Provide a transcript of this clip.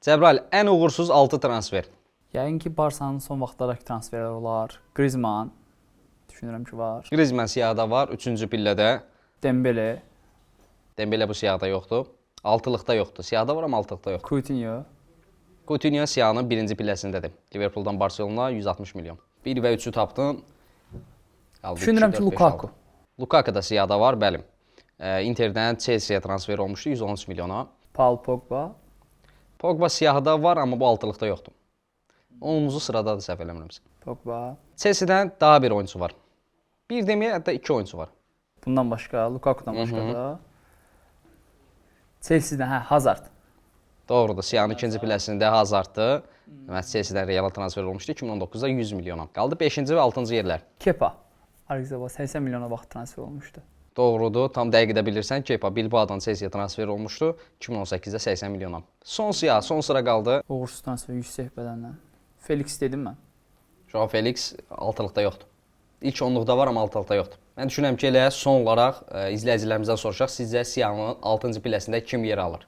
Cəbrayıl, ən uğursuz 6 transfer. Yəqin ki, Barsanın son vaxtlardakı transferlər olar. Griezmann, düşünürəm ki, var. Griezmann siyahıda var, 3-cü pillədə. Dembele, Dembele bu siyahıda yoxdur. Altılıqda yoxdur. Siyahıda var, amma altılıqda yoxdur. Coutinho, Coutinho siyahının 1-ci pilləsindədir. Liverpooldan Barcelona 160 milyon. 1 və 3-ü tapdın. Qaldı düşünürəm 2, ki, 4, 5, Lukaku. 6. Lukaku da siyahıda var, bəli. Interdən Chelsea-yə transfer olmuşdu 113 milyona. Paul Pogba, Pogba siyahıda var, amma bu altılıqda yoxdur. 10-cu sıradadır, səhv eləmirəmsə. Pogba. Chelsea-dən daha bir oyuncu var. Bir deməyə, hətta 2 oyuncu var. Bundan başqa, Lukaku'dan başqa da. Chelsea-dən, Hazard. Doğrudur, siyahının 2-ci pilləsində Hazarddır. Deməli, Chelsea-dən Reala transfer olmuşdu 2019-da 100 milyona. Qaldı 5-ci və 6-cı yerlər. Kepa, Argizaba 80 milyona vaxt transfer olmuşdu. Doğrudur, tam dəqiq də bilirsən. Kepa Bilbao'dan Chelsea-yə transfer olmuşdu 2018-də 80 milyona. Son siyah, son sıra qaldı. Uğursuz transfer yüksək bədəndən. Felix dedim mən. Joao Felix altılıqda yoxdur. İlk 10-luqda var, amma altılıqda yoxdur. Mən düşünürəm ki, elə son olaraq izləyicilərimizdən soruşaq, sizcə siyahının 6-cı pilləsində kim yer alır?